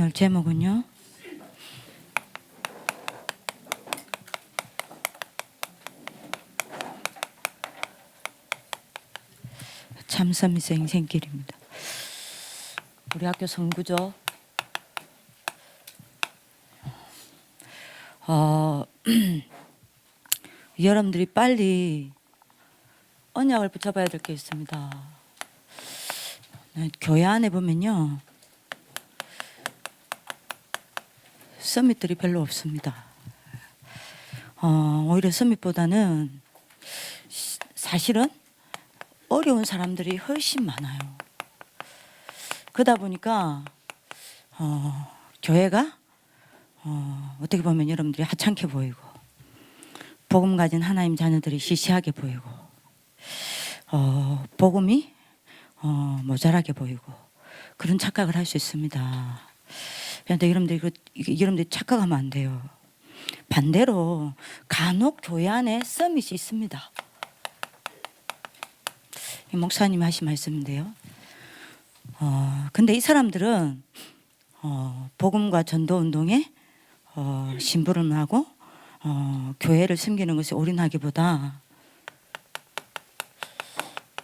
오늘 제목은요. 참선미서 인생길입니다. 우리 학교 선구죠. 여러분들이 빨리 언약을 붙잡아야 될 게 있습니다. 교회 안에 보면요, 서밋들이 별로 없습니다. 오히려 서밋보다는 사실은 어려운 사람들이 훨씬 많아요. 그러다 보니까 교회가 어떻게 보면 여러분들이 하찮게 보이고, 복음 가진 하나님 자녀들이 시시하게 보이고, 복음이 모자라게 보이고, 그런 착각을 할 수 있습니다. 그런데 여러분들이 착각하면 안 돼요. 반대로 간혹 교회 안에 서밋이 있습니다. 이 목사님 하신 말씀인데요. 근데 이 사람들은 복음과 전도 운동에 심부름하고 교회를 섬기는 것에 올인하기보다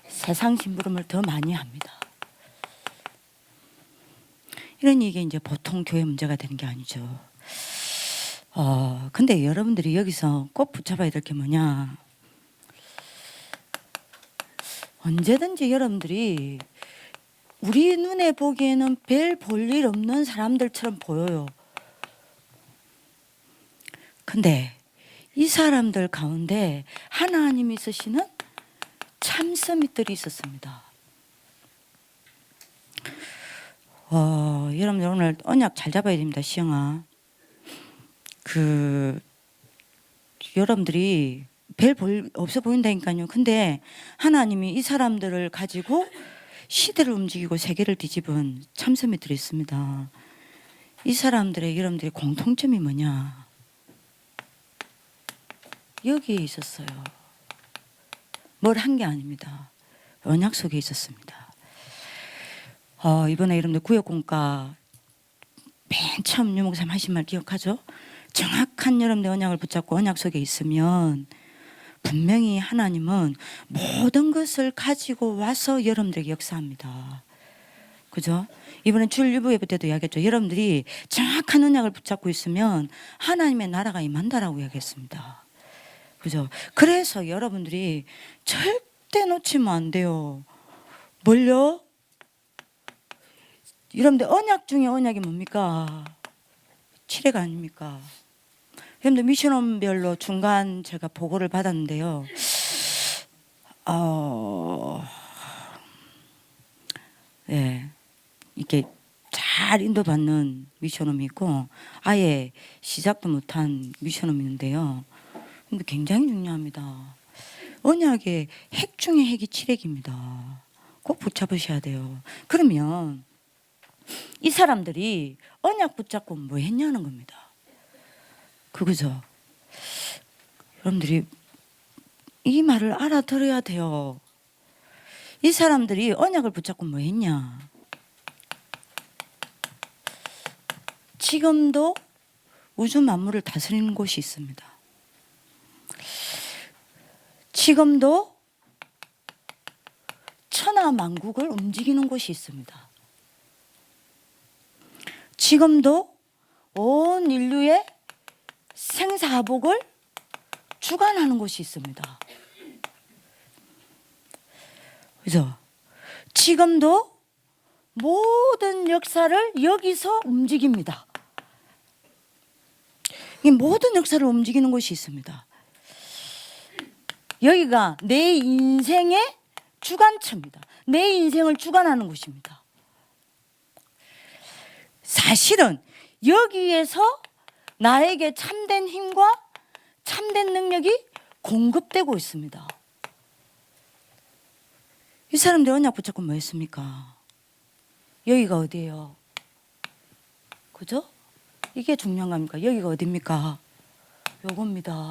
세상 심부름을 더 많이 합니다. 이런 얘기 이제 보통 교회 문제가 되는 게 아니죠. 근데 여러분들이 여기서 꼭 붙잡아야 될 게 뭐냐? 언제든지 여러분들이 우리 눈에 보기에는 별 볼 일 없는 사람들처럼 보여요. 근데 이 사람들 가운데 하나님이 쓰시는 참 서밋들이 있었습니다. 여러분들 오늘 언약 잘 잡아야 됩니다. 시영아. 여러분들이 별 볼 없어 보인다니까요. 근데 하나님이 이 사람들을 가지고 시대를 움직이고 세계를 뒤집은 참 서밋들이 있습니다. 이 사람들의 여러분들의 공통점이 뭐냐? 여기에 있었어요. 뭘 한 게 아닙니다. 언약 속에 있었습니다. 이번에 여러분들 구역공과 맨 처음 유목사님 하신 말 기억하죠? 정확한 여러분들 언약을 붙잡고 언약 속에 있으면 분명히 하나님은 모든 것을 가지고 와서 여러분들에게 역사합니다. 그죠? 이번에 줄 유부 예배 때도 이야기했죠. 여러분들이 정확한 언약을 붙잡고 있으면 하나님의 나라가 임한다라고 이야기했습니다. 그죠? 그래서 여러분들이 절대 놓치면 안 돼요. 뭘요? 여러분들 언약 중에 언약이 뭡니까? 칠회가 아닙니까? 여러분들 미션홈별로 중간 제가 보고를 받았는데요. 예, 이렇게 잘 인도받는 미션홈이 있고 아예 시작도 못한 미션홈이 있는데요. 근데 굉장히 중요합니다. 언약의 핵 중에 핵이 칠핵입니다. 꼭 붙잡으셔야 돼요. 그러면 이 사람들이 언약 붙잡고 뭐 했냐는 겁니다. 그거죠. 여러분들이 이 말을 알아들어야 돼요. 이 사람들이 언약을 붙잡고 뭐 했냐? 지금도 우주 만물을 다스리는 곳이 있습니다. 지금도 천하 만국을 움직이는 곳이 있습니다. 지금도 온 인류의 생사복을 주관하는 곳이 있습니다. 그죠? 지금도 모든 역사를 여기서 움직입니다. 이 모든 역사를 움직이는 곳이 있습니다. 여기가 내 인생의 주관처입니다. 내 인생을 주관하는 곳입니다. 사실은 여기에서 나에게 참된 힘과 참된 능력이 공급되고 있습니다. 이 사람들 언약 붙잡고 뭐 했습니까? 여기가 어디예요? 그죠? 이게 중요한 겁니까? 여기가 어디입니까? 요겁니다.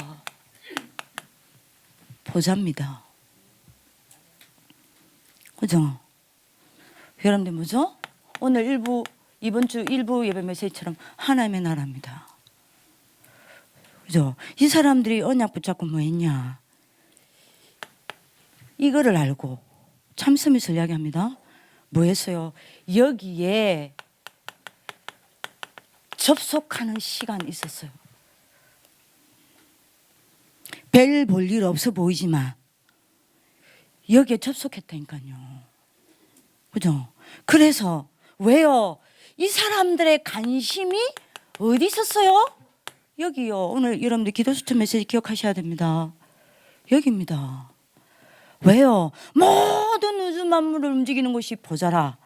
보자입니다. 그죠? 여러분들 뭐죠? 오늘 일부 이번 주 일부 예배 메시지처럼 하나님의 나라입니다. 그죠? 이 사람들이 언약 붙잡고 뭐 했냐? 이거를 알고 참스밋을 이야기합니다. 뭐 했어요? 여기에 접속하는 시간이 있었어요. 별 볼 일 없어 보이지만 여기에 접속했다니까요. 그죠? 그래서 왜요? 이 사람들의 관심이 어디 있었어요? 여기요. 오늘 여러분들 기도 수첩 메시지 기억하셔야 됩니다. 여기입니다. 왜요? 모든 우주 만물을 움직이는 것이 보좌라.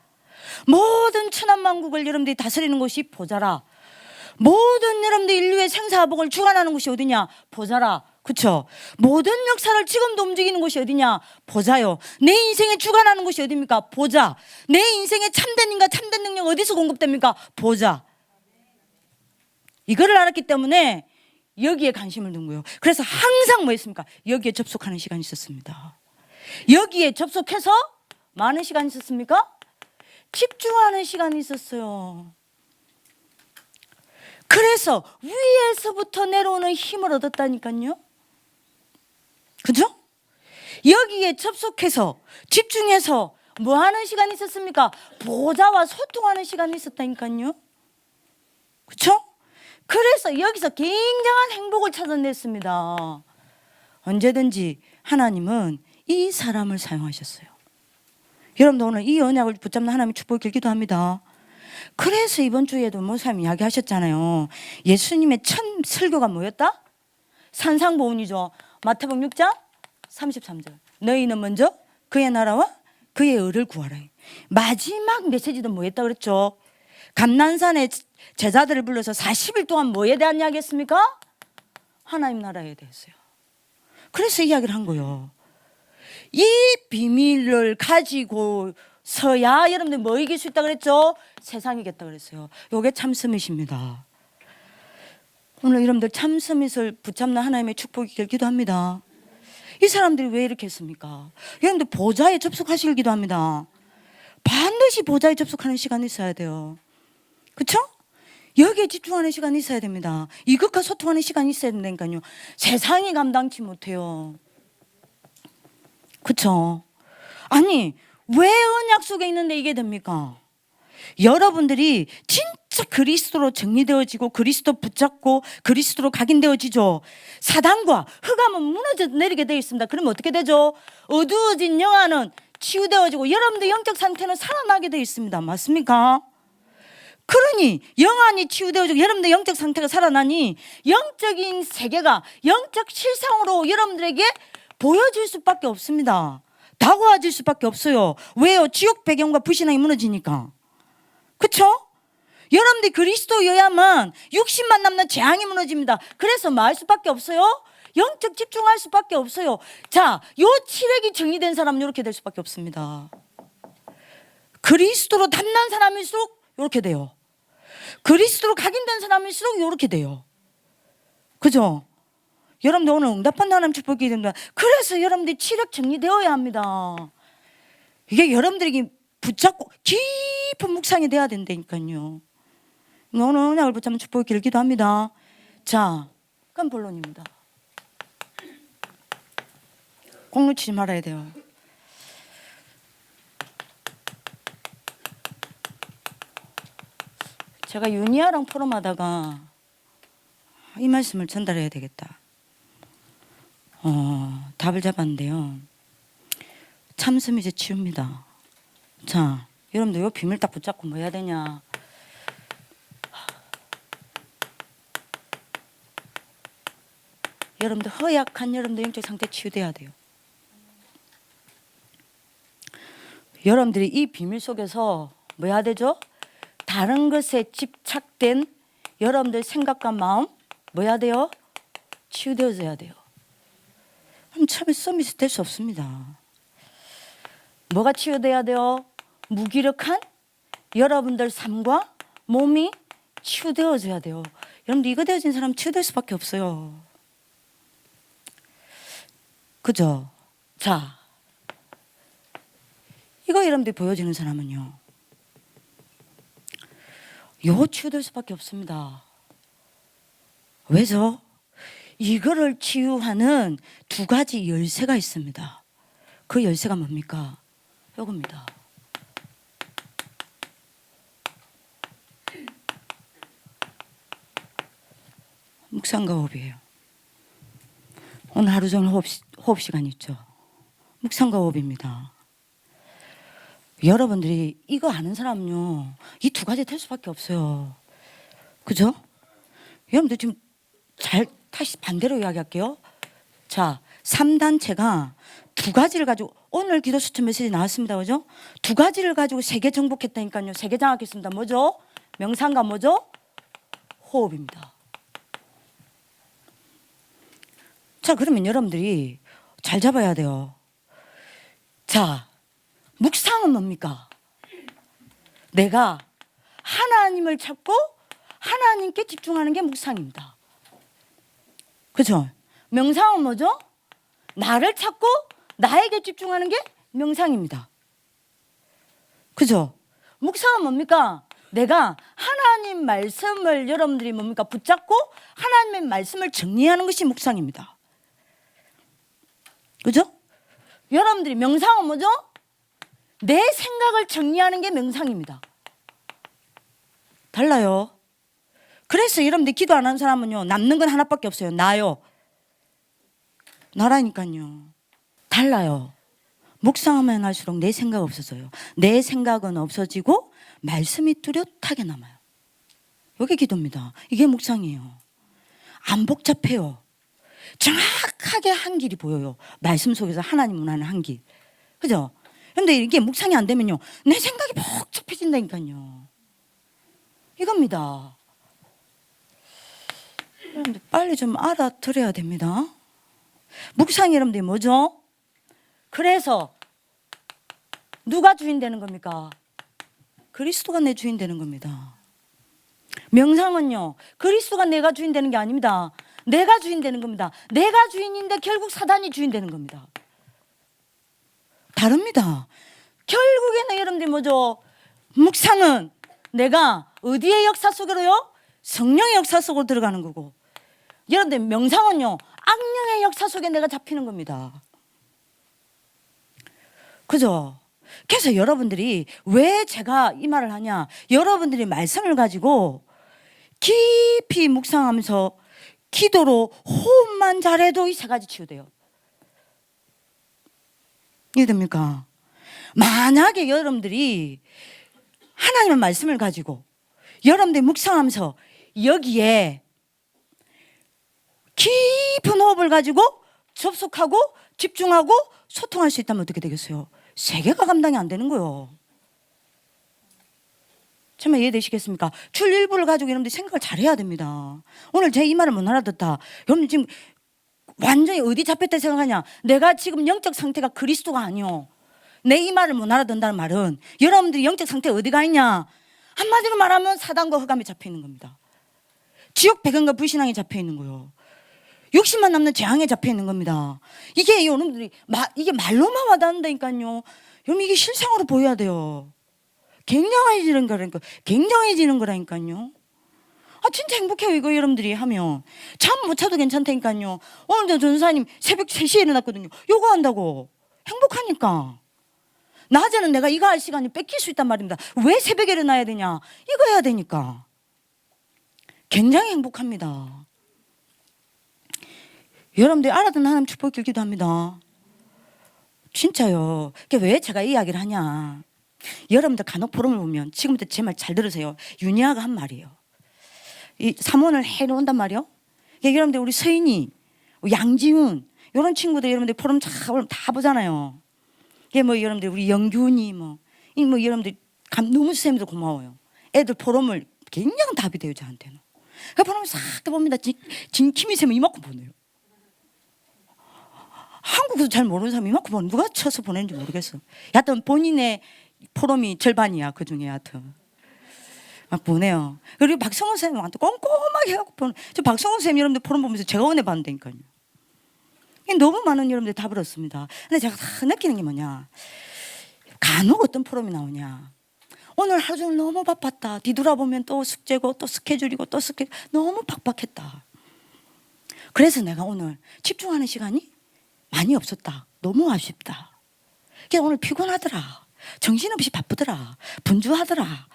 모든 천한만국을 여러분들이 다스리는 것이 보좌라. 모든 여러분들 인류의 생사복을 주관하는 것이 어디냐? 보좌라. 그렇죠? 모든 역사를 지금도 움직이는 것이 어디냐? 보좌요. 내 인생에 주관하는 것이 어디입니까? 보좌. 내 인생에 참된 인과 참된 능력 어디서 공급됩니까? 보좌. 이거를 알았기 때문에 여기에 관심을 둔 거예요. 그래서 항상 뭐 했습니까? 여기에 접속하는 시간이 있었습니다. 여기에 접속해서 많은 시간이 있었습니까? 집중하는 시간이 있었어요. 그래서 위에서부터 내려오는 힘을 얻었다니까요. 그죠? 여기에 접속해서 집중해서 뭐 하는 시간이 있었습니까? 보좌와 소통하는 시간이 있었다니까요. 그렇죠? 그래서 여기서 굉장한 행복을 찾아냈습니다. 언제든지 하나님은 이 사람을 사용하셨어요. 여러분도 오늘 이 언약을 붙잡는 하나님의 축복을 빌기도 합니다. 그래서 이번 주에도 목사님 이야기하셨잖아요. 예수님의 첫 설교가 뭐였다? 산상보훈이죠. 마태복음 6장 33절. 너희는 먼저 그의 나라와 그의 의를 구하라. 마지막 메시지도 뭐였다 그랬죠? 감난산에 제자들을 불러서 40일 동안 뭐에 대한 이야기했습니까? 하나님 나라에 대해서요. 그래서 이야기를 한 거예요. 이 비밀을 가지고 서야 여러분들 뭐 이길 수 있다 그랬죠? 세상 이겼다 그랬어요. 요게 참스밋입니다. 오늘 여러분들 참스밋을 붙잡는 하나님의 축복이 길기도 합니다. 이 사람들이 왜 이렇게 했습니까? 여러분들 보좌에 접속하시길 기도합니다. 반드시 보좌에 접속하는 시간이 있어야 돼요. 그렇죠? 여기에 집중하는 시간이 있어야 됩니다. 이것과 소통하는 시간이 있어야 된다니까요. 세상이 감당치 못해요. 그렇죠? 아니 왜 언약 속에 있는데 이게 됩니까? 여러분들이 진짜 그리스도로 정리되어지고 그리스도 붙잡고 그리스도로 각인되어지죠. 사단과 흑암은 무너져 내리게 되어 있습니다. 그러면 어떻게 되죠? 어두워진 영안은 치유되어지고 여러분들 영적 상태는 살아나게 되어 있습니다. 맞습니까? 그러니 영안이 치유되어지고 여러분들 영적 상태가 살아나니 영적인 세계가 영적 실상으로 여러분들에게 보여질 수밖에 없습니다. 다가와질 수밖에 없어요. 왜요? 지옥 배경과 불신앙이 무너지니까. 그렇죠? 여러분들이 그리스도여야만 육신만 남는 재앙이 무너집니다. 그래서 뭐 할 수밖에 없어요? 영적 집중할 수밖에 없어요. 자, 요 칠흑이 정리된 사람은 이렇게 될 수밖에 없습니다. 그리스도로 담난 사람일수록 이렇게 돼요. 그리스도로 각인된 사람일수록 이렇게 돼요. 그죠? 여러분들 오늘 응답한 하나님 축복이 됩니다. 그래서 여러분들이 칠흑 정리되어야 합니다. 이게 여러분들에게 붙잡고 깊은 묵상이 돼야 된다니까요. 오늘 언약을 붙잡는 축복이 길기도 합니다. 자, 그럼 본론입니다. 공 놓치지 말아야 돼요. 제가 유니아랑 포럼하다가 이 말씀을 전달해야 되겠다. 답을 잡았는데요. 참스밋의 치유입니다. 자, 여러분들 이 비밀 딱 붙잡고 뭐 해야 되냐? 여러분들 허약한 여러분들 영적 상태 치유돼야 돼요. 여러분들이 이 비밀 속에서 뭐 해야 되죠? 다른 것에 집착된 여러분들 생각과 마음 뭐 해야 돼요? 치유되어져야 돼요. 그럼 참스밋이 될 수 없습니다. 뭐가 치유돼야 돼요? 무기력한 여러분들 삶과 몸이 치유되어져야 돼요. 여러분들 이거 되어진 사람 치유될 수밖에 없어요. 그죠? 자, 이거 여러분들이 보여지는 사람은요. 요 치유될 수밖에 없습니다. 왜죠? 이거를 치유하는 두 가지 열쇠가 있습니다. 그 열쇠가 뭡니까? 요겁니다. 묵상과 호흡이에요. 오늘 하루 종일 호흡 시간 있죠. 묵상과 호흡입니다. 여러분들이 이거 아는 사람은요, 이 두 가지 될 수밖에 없어요. 그죠? 여러분들 지금 다시 반대로 이야기할게요. 자, 3단체가 두 가지를 가지고, 오늘 기도 수첩 메시지 나왔습니다. 그죠? 두 가지를 가지고 세계 정복했다니까요. 세계 장악했습니다. 뭐죠? 명상과 뭐죠? 호흡입니다. 자, 그러면 여러분들이 잘 잡아야 돼요. 자, 묵상은 뭡니까? 내가 하나님을 찾고 하나님께 집중하는 게 묵상입니다. 그렇죠? 명상은 뭐죠? 나를 찾고 나에게 집중하는 게 명상입니다. 그죠? 묵상은 뭡니까? 내가 하나님 말씀을 여러분들이 뭡니까? 붙잡고 하나님의 말씀을 정리하는 것이 묵상입니다. 그죠? 여러분들이 명상은 뭐죠? 내 생각을 정리하는 게 명상입니다. 달라요. 그래서 여러분들 기도 안 하는 사람은요, 남는 건 하나밖에 없어요. 나요. 나라니까요. 달라요. 묵상하면 할수록 내 생각 없어져요. 내 생각은 없어지고 말씀이 뚜렷하게 남아요. 이게 기도입니다. 이게 묵상이에요. 안 복잡해요. 정확하게 한 길이 보여요. 말씀 속에서 하나님 원하는 한 길. 그죠? 근데 이게 묵상이 안 되면요, 내 생각이 복잡해진다니까요. 이겁니다. 여러분들 빨리 좀 알아들어야 됩니다. 묵상이 여러분들이 뭐죠? 그래서 누가 주인 되는 겁니까? 그리스도가 내 주인 되는 겁니다. 명상은요, 그리스도가 내가 주인 되는 게 아닙니다. 내가 주인 되는 겁니다. 내가 주인인데 결국 사단이 주인 되는 겁니다. 다릅니다. 결국에는 여러분들이 뭐죠? 묵상은 내가 어디의 역사 속으로요? 성령의 역사 속으로 들어가는 거고, 여러분들 명상은요, 악령의 역사 속에 내가 잡히는 겁니다. 그죠? 그래서 여러분들이 왜 제가 이 말을 하냐, 여러분들이 말씀을 가지고 깊이 묵상하면서 기도로 호흡만 잘해도 이 세 가지 치유돼요. 이해됩니까? 만약에 여러분들이 하나님의 말씀을 가지고 여러분들이 묵상하면서 여기에 깊은 호흡을 가지고 접속하고 집중하고 소통할 수 있다면 어떻게 되겠어요? 세계가 감당이 안 되는 거예요. 정말 이해되시겠습니까? 줄 일부를 가지고 여러분들이 생각을 잘해야 됩니다. 오늘 제 이 말을 못 알아듣다, 여러분 지금 완전히 어디 잡혔다 생각하냐? 내가 지금 영적 상태가 그리스도가 아니요. 내 이 말을 못 알아듣는다는 말은 여러분들이 영적 상태 어디가 있냐? 한마디로 말하면 사단과 흑암에 잡혀 있는 겁니다. 지옥 배경과 불신앙에 잡혀 있는 거예요. 욕심만 남는 재앙에 잡혀 있는 겁니다. 이게 여러분들이 이게 말로만 와닿는다니까요. 여러분 이게 실상으로 보여야 돼요. 굉장해지는 거라니까. 굉장해지는 거라니까요. 아 진짜 행복해요. 이거 여러분들이 하면 잠 못 자도 괜찮다니까요. 오늘도 전사님 새벽 3시에 일어났거든요. 요가 한다고. 행복하니까. 낮에는 내가 이거 할 시간이 뺏길 수 있단 말입니다. 왜 새벽에 일어나야 되냐? 이거 해야 되니까. 굉장히 행복합니다. 여러분들이 알아듣는 하나님 축복 길기도 합니다. 진짜요. 왜 제가 이 이야기를 하냐? 여러분들 간혹 포럼을 보면, 지금부터 제 말 잘 들으세요. 윤희아가 한 말이에요. 이 삼원을 해놓은단 말이요. 여러분들 우리 서인이, 양지훈 이런 친구들 여러분들 포럼 다 보잖아요. 이게 뭐 여러분들 우리 영균이 이 여러분들 너무 선생님들 고마워요. 애들 포럼을 굉장히 답이 돼요 저한테는. 그 포럼을 싹 봅니다. 진킴이 쌤은 이만큼 보내요. 한국에서 잘 모르는 사람이 이만큼 보내. 누가 쳐서 보내는지 모르겠어. 여하튼 본인의 포럼이 절반이야. 그 중에 여하튼 막 보내요. 그리고 박성훈 쌤한테 꼼꼼하게 해갖고 보내. 저 박성훈 쌤 여러분들 포럼 보면서 제가 은혜 받는다니까요. 너무 많은 여러분들 답을 얻습니다. 근데 제가 다 느끼는 게 뭐냐, 간혹 어떤 포럼이 나오냐, 오늘 하루 종일 너무 바빴다. 뒤돌아보면 또 숙제고 또 스케줄이고 또 스케줄. 너무 빡빡했다. 그래서 내가 오늘 집중하는 시간이 많이 없었다. 너무 아쉽다. 그래서 오늘 피곤하더라. 정신없이 바쁘더라. 분주하더라.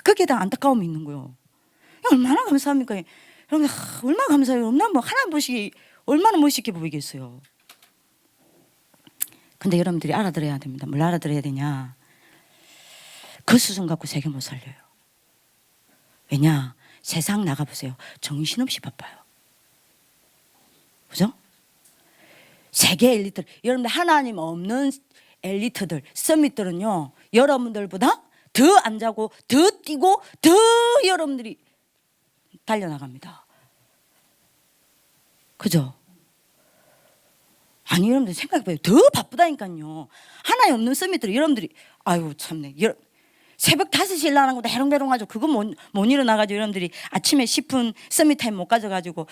거기에 대한 안타까움이 있는 거예요. 얼마나 감사합니까? 여러분, 얼마나 감사해요. 난 뭐 하나님 보시기 얼마나 멋있게 보이겠어요. 근데 여러분들이 알아들어야 됩니다. 뭘 알아들어야 되냐? 그 수준 갖고 세계 못 살려요. 왜냐? 세상 나가보세요. 정신없이 바빠요. 그죠? 세계 엘리트, 여러분들 하나님 없는 엘리트들, 서밋들은요, 여러분들보다 더 안 자고, 더 뛰고, 더 여러분들이 달려나갑니다. 그죠? 아니, 여러분들 생각해봐요. 더 바쁘다니까요. 하나님 없는 서밋들, 여러분들이, 아유, 참네. 새벽 5시에 일어나는 것도 해롱대롱 하죠. 그거 못 일어나가지고 여러분들이 아침에 10분 서밋 타임 못 가져가지고,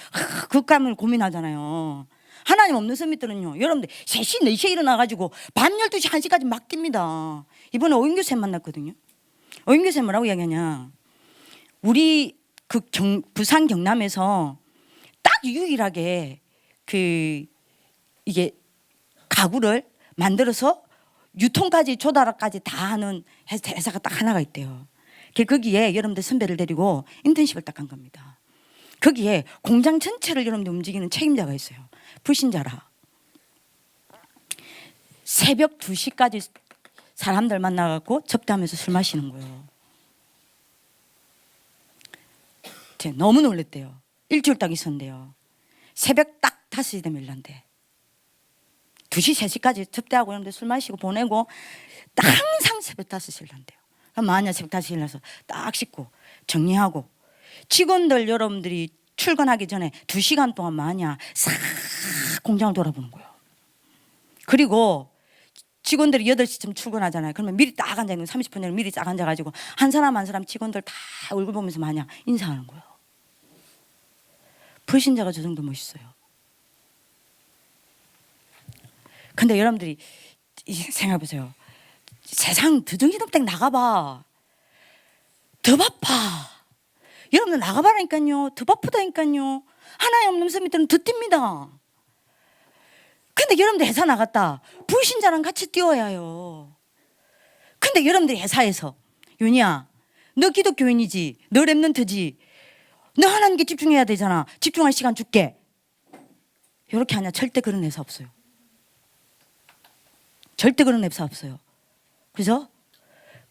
그감을 고민하잖아요. 하나님 없는 서밋들은요, 여러분들 3시, 4시에 일어나가지고 밤 12시, 1시까지 막 뜁니다. 이번에 오인교쌤 만났거든요. 오인교쌤 뭐라고 이야기하냐. 우리 부산 경남에서 딱 유일하게 이게 가구를 만들어서 유통까지 조달까지 다 하는 회사가 딱 하나가 있대요. 거기에 여러분들 선배를 데리고 인턴십을 딱 간 겁니다. 거기에 공장 전체를 여러분들 움직이는 책임자가 있어요. 불신자라. 새벽 2시까지 사람들 만나갖고 접대하면서 술 마시는 거예요. 제가 너무 놀랬대요. 일주일 딱 있었는데요. 새벽 딱 5시 되면 일난대. 2시, 3시까지 접대하고 여러분들 술 마시고 보내고 항상 새벽 5시에 일난대요. 만약 새벽 5시에 일어나서 딱 씻고 정리하고 직원들 여러분들이 출근하기 전에 2시간 동안 마냥 싹 공장을 돌아보는 거예요. 그리고 직원들이 8시쯤 출근하잖아요. 그러면 미리 딱 앉아있는 30분 전에 미리 딱 앉아가지고 한 사람 한 사람 직원들 다 얼굴 보면서 마냥 인사하는 거예요. 불신자가 저 정도 멋있어요. 근데 여러분들이 생각해보세요. 세상 더 정신없다고 나가봐. 더 바빠. 여러분들 나가봐라니까요. 더 바쁘다니까요. 하나님 없는 서밋들은 더 뜁니다. 근데 여러분들 회사 나갔다. 불신자랑 같이 뛰어야 해요. 근데 여러분들 회사에서 윤희야, 너 기독교인이지, 너 랩런트지, 너 하나님께 집중해야 되잖아. 집중할 시간 줄게. 이렇게 하냐? 절대 그런 회사 없어요. 절대 그런 회사 없어요. 그죠?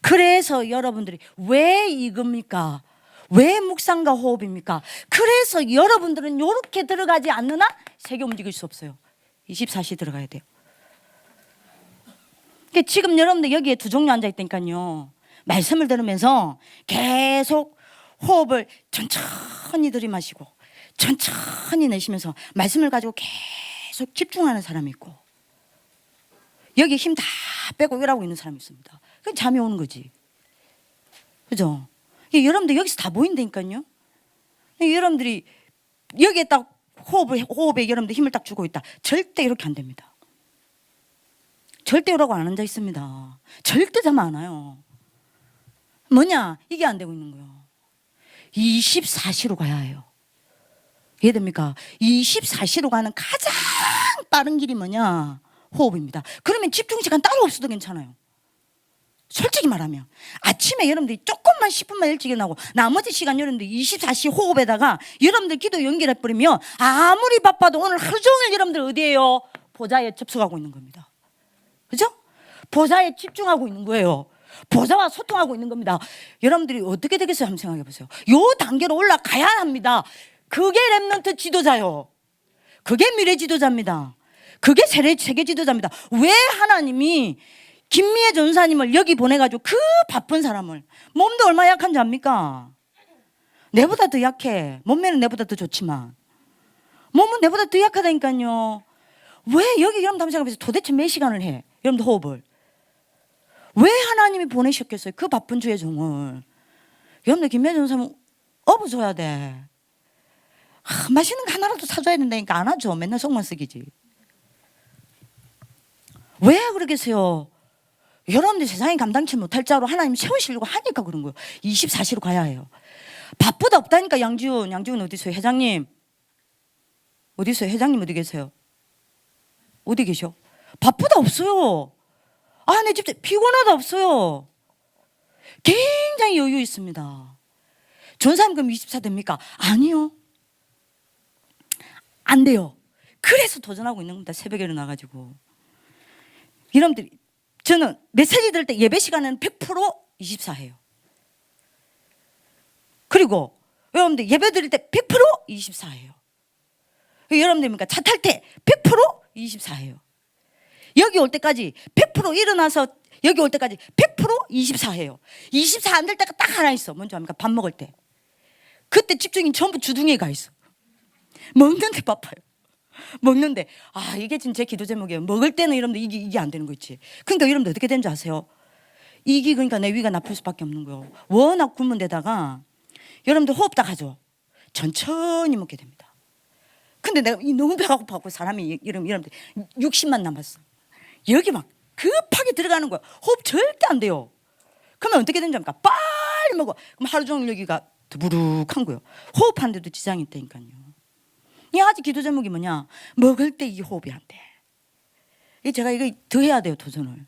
그래서 여러분들이 왜 이겁니까? 왜 묵상과 호흡입니까? 그래서 여러분들은 이렇게 들어가지 않는 한 세계 움직일 수 없어요. 24시 들어가야 돼요. 그러니까 지금 여러분들 여기에 2종류 앉아있다니까요. 말씀을 들으면서 계속 호흡을 천천히 들이마시고 천천히 내쉬면서 말씀을 가지고 계속 집중하는 사람이 있고, 여기 힘 다 빼고 일하고 있는 사람이 있습니다. 그럼 잠이 오는 거지. 그죠? 여러분들 여기서 다 보인다니까요. 여러분들이 여기에 딱 호흡에 여러분들 힘을 딱 주고 있다. 절대 이렇게 안 됩니다. 절대 이러고 안 앉아 있습니다. 절대 잠 안 와요. 뭐냐? 이게 안 되고 있는 거예요. 24시로 가야 해요. 이해됩니까? 24시로 가는 가장 빠른 길이 뭐냐? 호흡입니다. 그러면 집중 시간 따로 없어도 괜찮아요. 솔직히 말하면 아침에 여러분들이 조금만 10분만 일찍 일어나고 나머지 시간 여러분들 24시 호흡에다가 여러분들 기도 연결해버리면 아무리 바빠도 오늘 하루 종일 여러분들 어디에요? 보좌에 접속하고 있는 겁니다. 그죠? 보좌에 집중하고 있는 거예요. 보좌와 소통하고 있는 겁니다. 여러분들이 어떻게 되겠어요? 한번 생각해 보세요. 요 단계로 올라가야 합니다. 그게 랩런트 지도자요. 그게 미래 지도자입니다. 그게 세계 지도자입니다. 왜 하나님이 김미애 전사님을 여기 보내가지고 그 바쁜 사람을, 몸도 얼마나 약한 줄 압니까? 내보다 더 약해. 몸매는 내보다 더 좋지만 몸은 내보다 더 약하다니까요. 왜 여기 여러분 한번 생각해보세요. 도대체 몇 시간을 해? 여러분들 호흡을 왜 하나님이 보내셨겠어요? 그 바쁜 주의 종을. 여러분들 김미애 전사님 업어줘야 돼. 맛있는 거 하나라도 사줘야 된다니까 안 하죠. 맨날 속만 쓰기지. 왜 그러겠어요? 여러분들 세상에 감당치 못할 자로 하나님 세우시려고 하니까 그런 거예요. 24시로 가야 해요. 바쁘다 없다니까. 양지훈 어디 있어요? 회장님 어디 있어요? 회장님 어디 계세요? 어디 계셔? 바쁘다 없어요. 아, 내 집에 피곤하다 없어요. 굉장히 여유 있습니다. 전사임금 24 됩니까? 아니요. 안 돼요. 그래서 도전하고 있는 겁니다. 새벽에 일어나가지고. 여러분들이, 저는 메시지 들을 때 예배 시간은 100% 24해요. 그리고 여러분들 예배 드릴 때 100% 24해요. 여러분들입니까? 차 탈 때 100% 24해요. 여기 올 때까지 100% 일어나서 여기 올 때까지 100% 24해요. 24 안 될 때가 딱 하나 있어. 뭔지 압니까? 밥 먹을 때. 그때 집중이 전부 주둥이에 가 있어. 먹는데 바빠요. 먹는데, 아, 이게 진짜 제 기도 제목이에요. 먹을 때는 여러분들 이게 안 되는 거 있지. 그러니까 여러분들 어떻게 되는지 아세요? 이게 그러니까 내 위가 나쁠 수밖에 없는 거예요. 워낙 굶은 데다가 여러분들 호흡 딱 하죠. 천천히 먹게 됩니다. 근데 내가 너무 배가 고파갖고 사람이 여러분들 60만 남았어. 여기 막 급하게 들어가는 거야. 호흡 절대 안 돼요. 그러면 어떻게 되는지 압니까? 빨리 먹어. 그럼 하루 종일 여기가 더부룩한 거예요. 호흡하는데도 지장이 있다니까요. 이 아직 기도 제목이 뭐냐? 먹을 때 이 호흡이 안 돼. 제가 이거 더 해야 돼요, 도전을.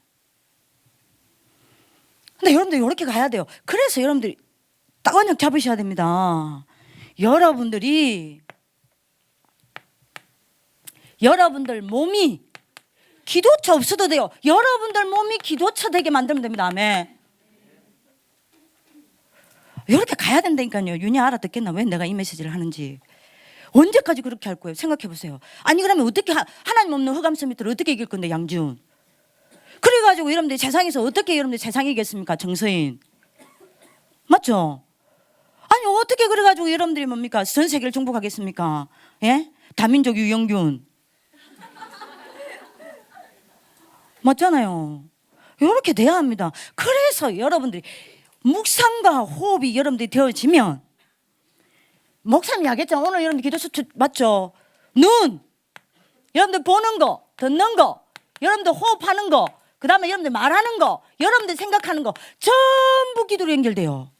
근데 여러분들 이렇게 가야 돼요. 그래서 여러분들이 따원역 잡으셔야 됩니다. 여러분들 몸이 기도처 없어도 돼요. 여러분들 몸이 기도처 되게 만들면 됩니다. 아멘. 이렇게 가야 된다니까요. 윤희 알아듣겠나? 왜 내가 이 메시지를 하는지. 언제까지 그렇게 할 거예요? 생각해 보세요. 아니 그러면 어떻게 하나님 없는 흑암 서밋을 어떻게 이길 건데, 양지훈. 그래가지고 여러분들 세상에서 어떻게 여러분들 세상이 이겼습니까? 정서인. 맞죠? 아니 어떻게 그래가지고 여러분들이 뭡니까? 전 세계를 정복하겠습니까? 예? 다민족 유영균. 맞잖아요. 이렇게 돼야 합니다. 그래서 여러분들이 묵상과 호흡이 여러분들이 되어지면, 목사님이 하겠죠. 오늘 여러분들 기도 수트 맞죠? 눈, 여러분들 보는 거, 듣는 거, 여러분들 호흡하는 거, 그 다음에 여러분들 말하는 거, 여러분들 생각하는 거 전부 기도로 연결돼요.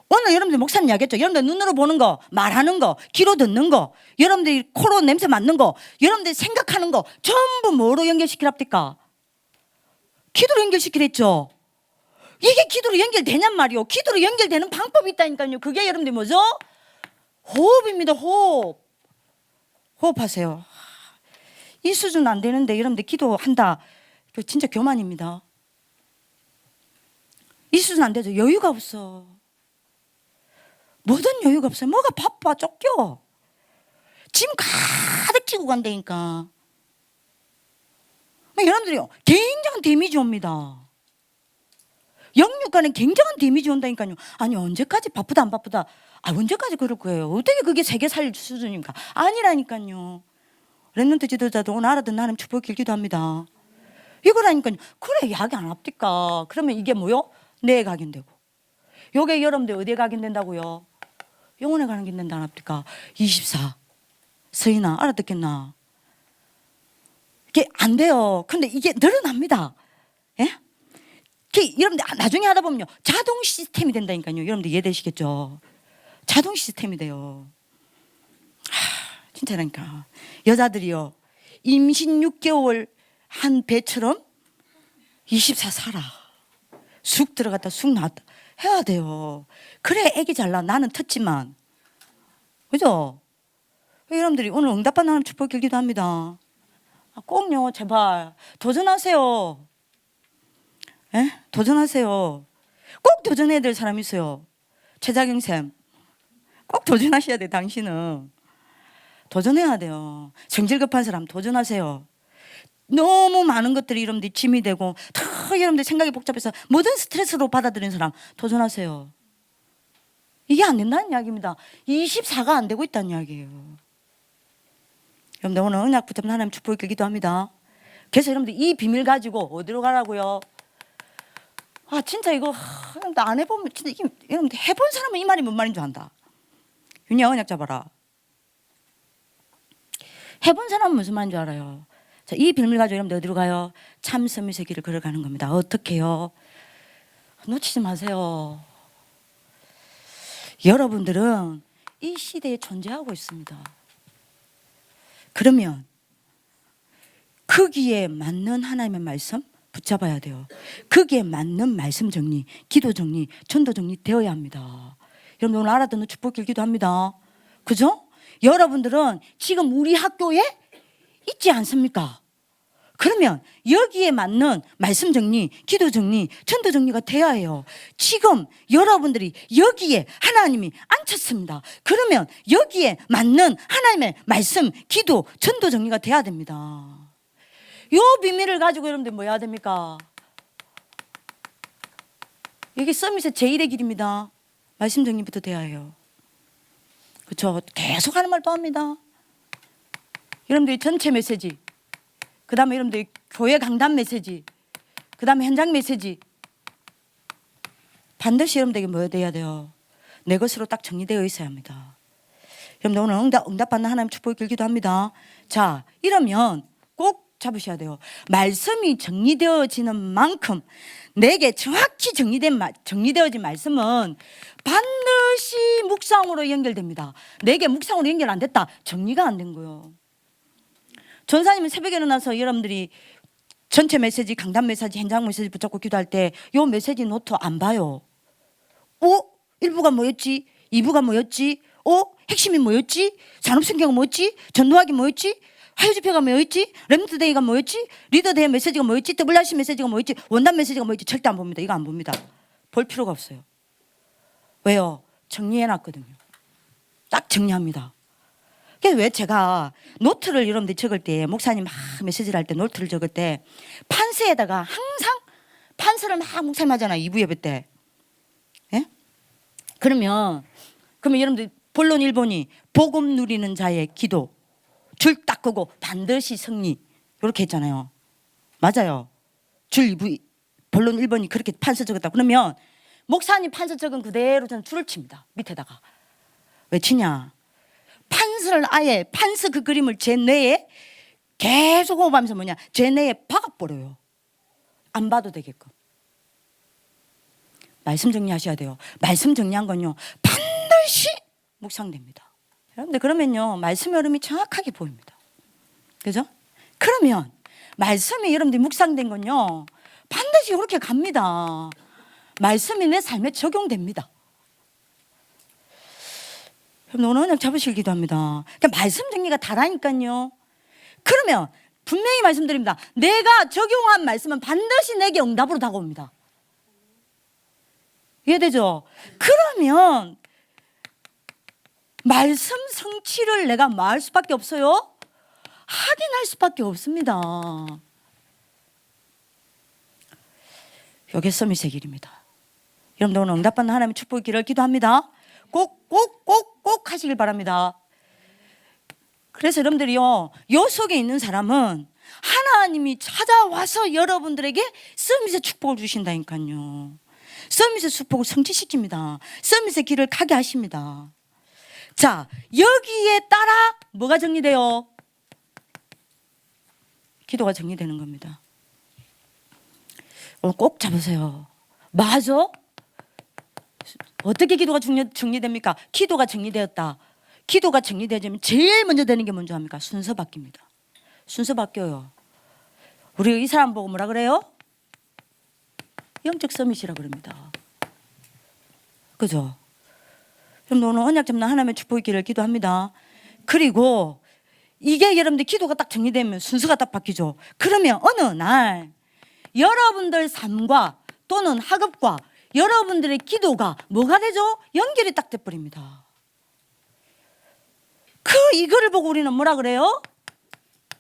오늘 여러분들 목사님이 하겠죠. 여러분들 눈으로 보는 거, 말하는 거, 귀로 듣는 거, 여러분들 코로 냄새 맡는 거, 여러분들 생각하는 거 전부 뭐로 연결시키랍니까? 기도로 연결시키랬죠. 이게 기도로 연결되냔 말이요. 기도로 연결되는 방법이 있다니까요. 그게 여러분들 뭐죠? 호흡입니다. 호흡하세요. 이 수준 안 되는데 여러분들 기도한다. 진짜 교만입니다. 이 수준 안 되죠. 여유가 없어. 뭐든 여유가 없어요. 뭐가 바빠 쫓겨. 짐 가득 지고 간다니까. 여러분들이요, 굉장한 데미지 옵니다. 영육간에 굉장한 데미지 온다니까요. 아니 언제까지 바쁘다 안 바쁘다. 아 언제까지 그럴 거예요. 어떻게 그게 세계 살릴 수준입니까? 아니라니까요. 랩런트 지도자도 오늘 알아듣는 하나님 축복 길기도 합니다. 이거라니까요. 그래 약이 안 합니까? 그러면 이게 뭐요? 뇌에 각인되고. 요게 여러분들 어디에 각인된다고요? 영혼에 각인된다 안 합니까? 24 서인아 알아듣겠나? 이게 안 돼요. 근데 이게 늘어납니다. 예? 여러분들 나중에 하다 보면요 자동 시스템이 된다니까요. 여러분들 이해되시겠죠? 자동 시스템이 돼요. 진짜라니까. 여자들이요 임신 6개월 한 배처럼 24 살아. 쑥 들어갔다 쑥 나왔다 해야 돼요. 그래 애기 잘 나. 나는 텄지만. 그죠? 여러분들이 오늘 응답받는 하나님 축복 길기도 합니다. 꼭요 제발 도전하세요. 에? 도전하세요. 꼭 도전해야 될 사람 있어요. 최자경 쌤. 꼭 도전하셔야 돼. 당신은 도전해야 돼요. 성질 급한 사람 도전하세요. 너무 많은 것들이 여러분들 짐이 되고 다 여러분들 생각이 복잡해서 모든 스트레스로 받아들이는 사람 도전하세요. 이게 안 된다는 이야기입니다. 24가 안 되고 있다는 이야기예요. 여러분들 오늘 언약 붙잡는 하나님 축복을 길기도 합니다. 그래서 여러분들 이 비밀 가지고 어디로 가라고요? 아 진짜 이거 안 해보면 진짜 이게 여러분들 해본 사람은 이 말이 뭔 말인 줄 안다. 윤희야 언약 잡아라. 해본 사람은 무슨 말인 줄 알아요? 자, 이 비밀 가지고 여러분들 어디로 가요? 참 서밋의 길을 걸어가는 겁니다. 어떻게 해요? 놓치지 마세요. 여러분들은 이 시대에 존재하고 있습니다. 그러면 거기에 맞는 하나님의 말씀 붙잡아야 돼요. 거기에 맞는 말씀 정리, 기도 정리, 전도 정리 되어야 합니다. 여러분 오늘 알아듣는 축복길 기도합니다. 그죠? 여러분들은 지금 우리 학교에 있지 않습니까? 그러면 여기에 맞는 말씀 정리, 기도 정리, 전도 정리가 돼야 해요. 지금 여러분들이 여기에 하나님이 앉혔습니다. 그러면 여기에 맞는 하나님의 말씀, 기도, 전도 정리가 돼야 됩니다. 요 비밀을 가지고 여러분들 뭐 해야 됩니까? 이게 서밋의 제1의 길입니다. 말씀 정리부터 돼야 해요. 그렇죠? 계속 하는 말 또 합니다. 여러분들이 전체 메시지, 그 다음에 여러분들 교회 강단 메시지, 그 다음에 현장 메시지, 반드시 여러분들에게 뭐 돼야 돼요? 내 것으로 딱 정리되어 있어야 합니다. 여러분들 오늘 응답받는 하나님 축복을 길기도 합니다. 자, 이러면 꼭 잡으셔야 돼요. 말씀이 정리되어지는 만큼 내게 정확히 정리되어진 말씀은 반드시 묵상으로 연결됩니다. 내게 묵상으로 연결 안 됐다, 정리가 안 된 거예요. 전사님은 새벽에 일어나서 여러분들이 전체 메시지, 강단 메시지, 현장 메시지 붙잡고 기도할 때 요 메시지 노트 안 봐요. 1부가 뭐였지? 2부가 뭐였지? 핵심이 뭐였지? 산업성경은 뭐였지? 전도하기 뭐였지? 화요집회가 뭐였지? 렘넌트데이가 뭐였지? 리더데이 메시지가 뭐였지? WRC 메시지가 뭐였지? 원단 메시지가 뭐였지? 절대 안 봅니다. 이거 안 봅니다. 볼 필요가 없어요. 왜요? 정리해놨거든요. 딱 정리합니다. 왜 제가 노트를 여러분들 적을 때, 목사님 막 메시지를 할 때 노트를 적을 때 판서에다가 항상 판서를 막 목사님 하잖아요. 2부 예배 때. 예? 그러면 여러분들 본론 1번이 복음 누리는 자의 기도, 줄 딱 끄고 반드시 승리, 이렇게 했잖아요. 맞아요. 줄 2부 본론 1번이 그렇게 판서 적었다. 그러면 목사님 판서 적은 그대로 저는 줄을 칩니다. 밑에다가. 왜 치냐? 판서를 아예 판서 그 그림을 제 뇌에 계속 호흡하면서 뭐냐, 제 뇌에 박아버려요. 안 봐도 되게끔. 말씀 정리하셔야 돼요. 말씀 정리한 건요 반드시 묵상됩니다. 여러분들 그러면요 말씀의 흐름이 정확하게 보입니다. 그죠? 그러면 말씀이 여러분들이 묵상된 건요 반드시 이렇게 갑니다. 말씀이 내 삶에 적용됩니다. 오늘 언약 잡으실 기도합니다. 그러니까 말씀 정리가 다라니까요. 그러면 분명히 말씀드립니다. 내가 적용한 말씀은 반드시 내게 응답으로 다가옵니다. 이해되죠? 그러면 말씀 성취를 내가 뭐 할 수밖에 없어요? 확인할 수밖에 없습니다. 이게 서밋의 길입니다. 여러분들 오늘 응답받는 하나님의 축복의 길을 기도합니다. 꼭 하시길 바랍니다. 그래서 여러분들이요 요 속에 있는 사람은 하나님이 찾아와서 여러분들에게 서밋의 축복을 주신다니까요. 서밋의 축복을 성취시킵니다. 서밋의 길을 가게 하십니다. 자, 여기에 따라 뭐가 정리돼요? 기도가 정리되는 겁니다. 오늘 꼭 잡으세요. 맞아? 어떻게 기도가 정리됩니까? 기도가 정리되었다. 기도가 정리되면 제일 먼저 되는 게 뭔지 압니까? 순서 바뀝니다. 순서 바뀌어요. 우리 이 사람 보고 뭐라 그래요? 영적 서밋이라 그럽니다. 그죠? 그럼 오늘 언약 잡는 하나님의 축복의 길을 기도합니다. 그리고 이게 여러분들 기도가 딱 정리되면 순서가 딱 바뀌죠. 그러면 어느 날 여러분들 삶과 또는 학업과 여러분들의 기도가 뭐가 되죠? 연결이 딱 돼버립니다. 이거를 보고 우리는 뭐라 그래요?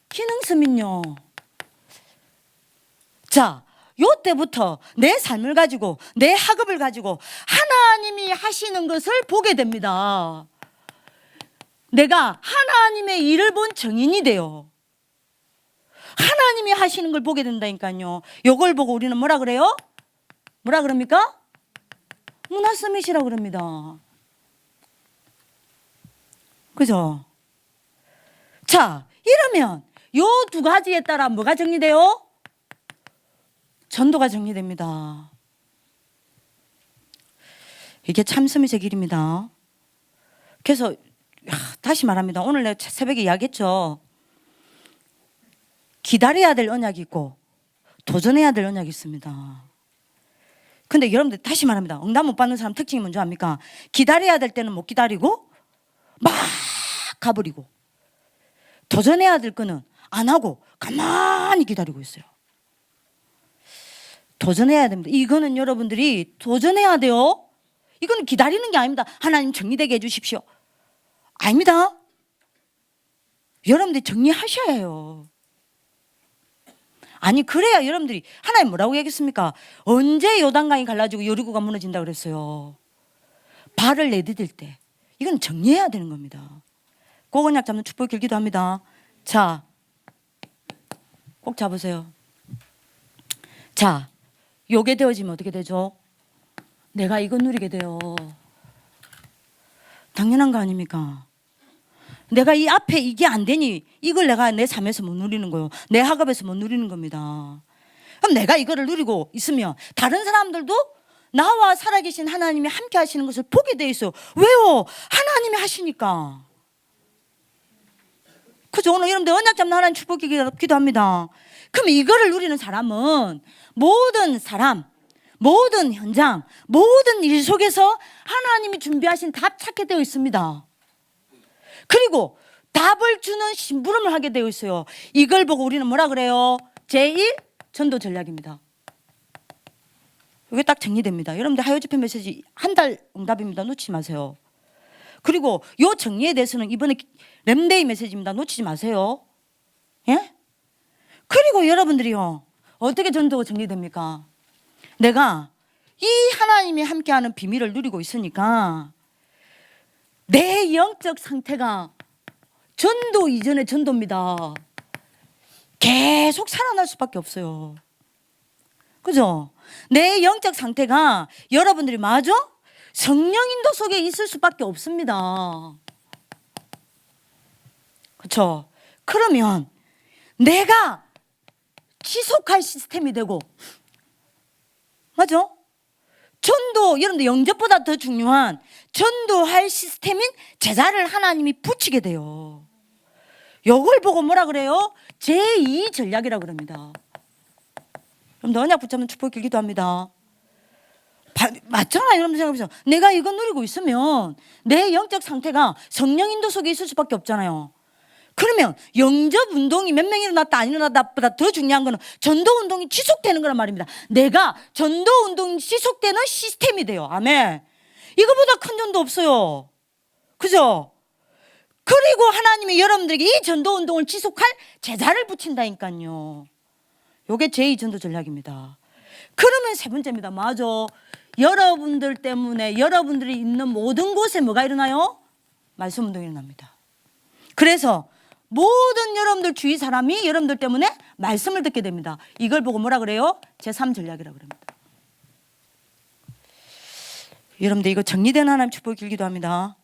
기능서밋요. 자, 요때부터 내 삶을 가지고 내 학업을 가지고 하나님이 하시는 것을 보게 됩니다. 내가 하나님의 일을 본 증인이 돼요. 하나님이 하시는 걸 보게 된다니까요. 요걸 보고 우리는 뭐라 그래요? 뭐라 그럽니까? 문화서밋이라 그럽니다. 그죠? 자, 이러면 요 두 가지에 따라 뭐가 정리돼요? 전도가 정리됩니다. 이게 참스미의 길입니다. 그래서 다시 말합니다. 오늘 내가 새벽에 이야기했죠. 기다려야 될 언약이 있고 도전해야 될 언약이 있습니다. 근데 여러분들 다시 말합니다. 응답 못 받는 사람 특징이 뭔지 압니까? 기다려야 될 때는 못 기다리고 막 가버리고, 도전해야 될 거는 안 하고 가만히 기다리고 있어요. 도전해야 됩니다. 이거는 여러분들이 도전해야 돼요. 이거는 기다리는 게 아닙니다. 하나님 정리되게 해주십시오. 아닙니다. 여러분들이 정리하셔야 해요. 아니 그래야 여러분들이, 하나님 뭐라고 얘기했습니까? 언제 요단강이 갈라지고 여리고가 무너진다 그랬어요? 발을 내디딜 때. 이건 정리해야 되는 겁니다. 꼭 언약 잡는 축복 길기도 합니다. 자, 꼭 잡으세요. 자, 요게 되어지면 어떻게 되죠? 내가 이거 누리게 돼요. 당연한 거 아닙니까? 내가 이 앞에 이게 안 되니 이걸 내가 내 삶에서 못 누리는 거예요. 내 학업에서 못 누리는 겁니다. 그럼 내가 이거를 누리고 있으면 다른 사람들도 나와 살아계신 하나님이 함께 하시는 것을 보게 돼 있어요. 왜요? 하나님이 하시니까. 그죠? 오늘 여러분들 언약 잡는 하나님 축복 기도합니다. 그럼 이거를 누리는 사람은 모든 사람, 모든 현장, 모든 일 속에서 하나님이 준비하신 답 찾게 되어 있습니다. 그리고 답을 주는 심부름을 하게 되어 있어요. 이걸 보고 우리는 뭐라 그래요? 제1 전도 전략입니다. 이게 딱 정리됩니다. 여러분들 하요집회 메시지 한 달 응답입니다. 놓치지 마세요. 그리고 요 정리에 대해서는 이번에 렘데이 메시지입니다. 놓치지 마세요. 예? 그리고 여러분들이요, 어떻게 전도가 정리됩니까? 내가 이 하나님이 함께하는 비밀을 누리고 있으니까 내 영적 상태가 전도 이전의 전도입니다. 계속 살아날 수밖에 없어요. 그죠? 내 영적 상태가 여러분들이 맞아? 성령 인도 속에 있을 수밖에 없습니다. 그렇죠? 그러면 내가 지속할 시스템이 되고, 맞아? 전도, 여러분들 영접보다 더 중요한 전도할 시스템인 제자를 하나님이 붙이게 돼요. 이걸 보고 뭐라 그래요? 제2 전략이라고 그럽니다. 여러분들 언약 붙잡는 축복 길기도 합니다. 맞잖아요. 여러분들 생각해보세요. 내가 이거 누리고 있으면 내 영적 상태가 성령 인도 속에 있을 수밖에 없잖아요. 그러면 영접 운동이 몇 명 일어났다 안 일어났다보다 더 중요한 거는 전도 운동이 지속되는 거란 말입니다. 내가 전도 운동이 지속되는 시스템이 돼요. 아멘. 이거보다 큰 전도 없어요. 그죠? 그리고 하나님이 여러분들에게 이 전도 운동을 지속할 제자를 붙인다니까요. 요게 제2 전도 전략입니다. 그러면 세 번째입니다. 맞아. 여러분들 때문에 여러분들이 있는 모든 곳에 뭐가 일어나요? 말씀 운동이 일어납니다. 그래서 모든 여러분들 주위 사람이 여러분들 때문에 말씀을 듣게 됩니다. 이걸 보고 뭐라 그래요? 제3 전략이라고 합니다. 여러분들 이거 정리된 하나님 축복 길기도 합니다.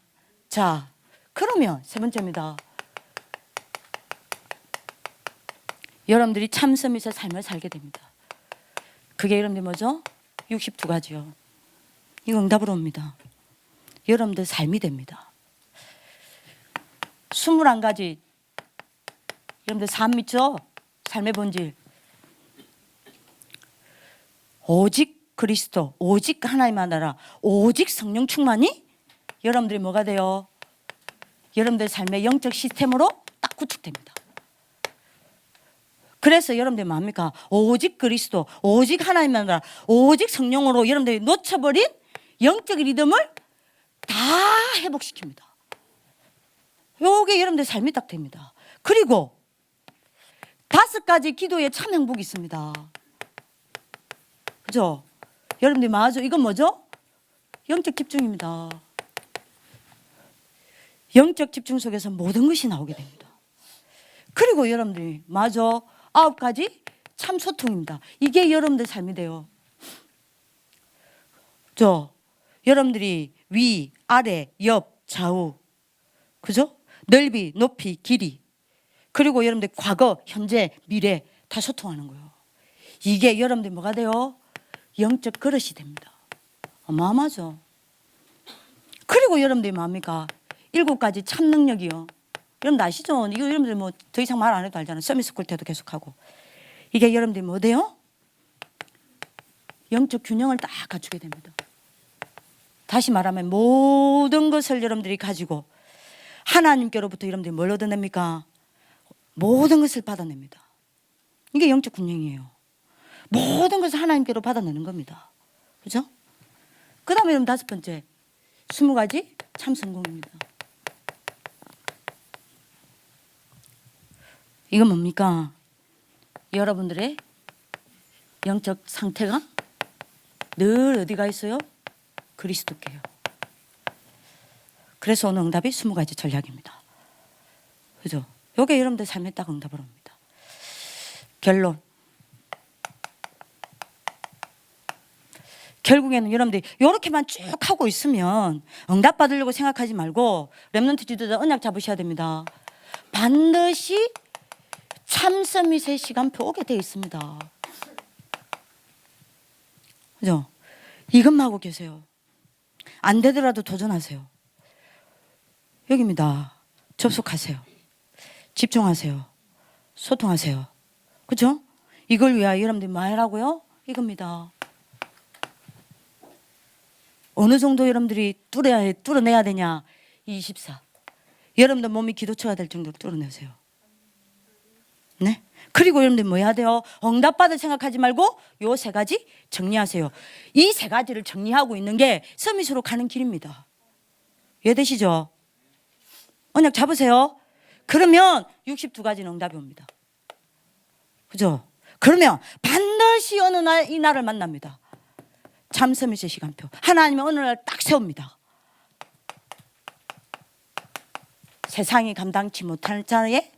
자, 그러면 세 번째입니다. 여러분들이 참섬에서 삶을 살게 됩니다. 그게 여러분들 뭐죠? 62가지요. 이거 응답으로 옵니다. 여러분들 삶이 됩니다. 21가지 여러분들 삶 있죠? 삶의 본질. 오직 그리스도, 오직 하나님만 나라, 오직 성령 충만이 여러분들이 뭐가 돼요? 여러분들 삶의 영적 시스템으로 딱 구축됩니다. 그래서 여러분들이 뭡니까? 오직 그리스도, 오직 하나님만 나라, 오직 성령으로 여러분들이 놓쳐버린 영적 리듬을 다 회복시킵니다. 요게 여러분들 삶이 딱 됩니다. 그리고 5가지 기도의 참 행복이 있습니다. 그죠? 여러분들이 맞아. 이건 뭐죠? 영적 집중입니다. 영적 집중 속에서 모든 것이 나오게 됩니다. 그리고 여러분들이 맞아. 9가지 참 소통입니다. 이게 여러분들 삶이 돼요. 여러분들이 위, 아래, 옆, 좌우, 그죠? 넓이, 높이, 길이. 그리고 여러분들 과거, 현재, 미래 다 소통하는 거예요. 이게 여러분들 뭐가 돼요? 영적 그릇이 됩니다. 어마어마하죠. 그리고 여러분들이 뭡니까? 7가지 참 능력이요. 여러분들 아시죠? 이거 여러분들 뭐 더 이상 말 안 해도 알잖아요. 서밋스쿨 때도 계속하고. 이게 여러분들이 뭐 돼요? 영적 균형을 딱 갖추게 됩니다. 다시 말하면 모든 것을 여러분들이 가지고 하나님께로부터 여러분들이 뭘 얻어냅니까? 모든 것을 받아냅니다. 이게 영적 균형이에요. 모든 것을 하나님께로 받아내는 겁니다. 그죠? 그 다음에 여러분 5번째 20가지 참 성공입니다. 이건 뭡니까? 여러분들의 영적 상태가 늘 어디가 있어요? 그리스도께요. 그래서 오늘 응답이 20가지 전략입니다. 그죠? 요게 여러분들 삶에 딱 응답을 옵니다. 결론. 결국에는 여러분들이 이렇게만 쭉 하고 있으면 응답 받으려고 생각하지 말고 렘넌트 지도자 언약 잡으셔야 됩니다. 반드시 참 서밋의 시간표 오게 되어 있습니다. 그죠? 이것만 하고 계세요. 안 되더라도 도전하세요. 여기입니다. 접속하세요. 집중하세요. 소통하세요. 그죠? 이걸 위하여 여러분들이 뭐 하라고요? 이겁니다. 어느 정도 여러분들이 뚫어내야 되냐? 24. 여러분들 몸이 기도처가 될 정도로 뚫어내세요. 네? 그리고 여러분들 뭐 해야 돼요? 응답받을 생각하지 말고 요 3가지 정리하세요. 이 3가지를 정리하고 있는 게 서밋으로 가는 길입니다. 이해되시죠? 언약 잡으세요. 그러면 62가지는 응답이 옵니다. 그죠? 그러면 반드시 어느 날 이 날을 만납니다. 참 서밋의 시간표. 하나님은 어느 날 딱 세웁니다. 세상이 감당치 못할 자리에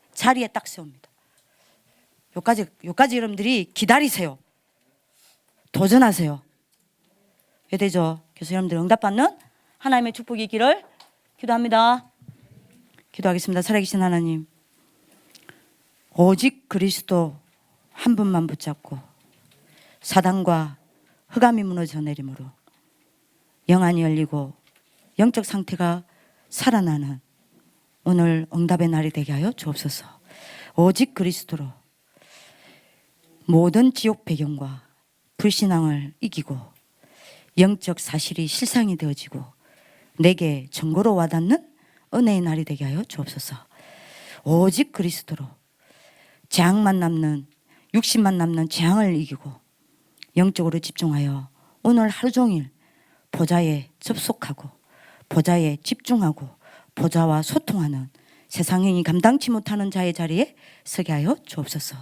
딱 세웁니다. 요까지 여러분들이 기다리세요. 도전하세요. 이해되죠? 그래서 여러분들 응답받는 하나님의 축복이 있기를 기도합니다. 기도하겠습니다. 살아계신 하나님, 오직 그리스도 한 분만 붙잡고 사단과 흑암이 무너져 내림으로 영안이 열리고 영적 상태가 살아나는 오늘 응답의 날이 되게 하여 주옵소서. 오직 그리스도로 모든 지옥 배경과 불신앙을 이기고 영적 사실이 실상이 되어지고 내게 정고로 와닿는 은혜의 날이 되게 하여 주옵소서. 오직 그리스도로 재앙만 남는, 육신만 남는 재앙을 이기고 영적으로 집중하여 오늘 하루 종일 보좌에 접속하고 보좌에 집중하고 보좌와 소통하는 세상이 감당치 못하는 자의 자리에 서게 하여 주옵소서.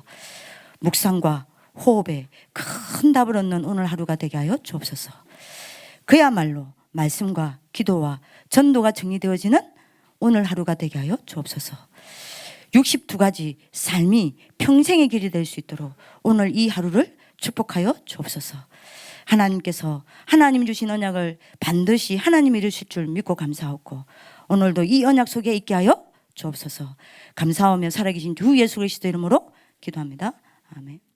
묵상과 호흡에 큰 답을 얻는 오늘 하루가 되게 하여 주옵소서. 그야말로 말씀과 기도와 전도가 정리되어지는 오늘 하루가 되게 하여 주옵소서. 62가지 삶이 평생의 길이 될 수 있도록 오늘 이 하루를 축복하여 주옵소서. 하나님께서 하나님 주신 언약을 반드시 하나님이 이루실 줄 믿고 감사하고 오늘도 이 언약 속에 있게 하여 주옵소서. 감사하며 살아계신 주 예수 그리스도 이름으로 기도합니다. 아멘.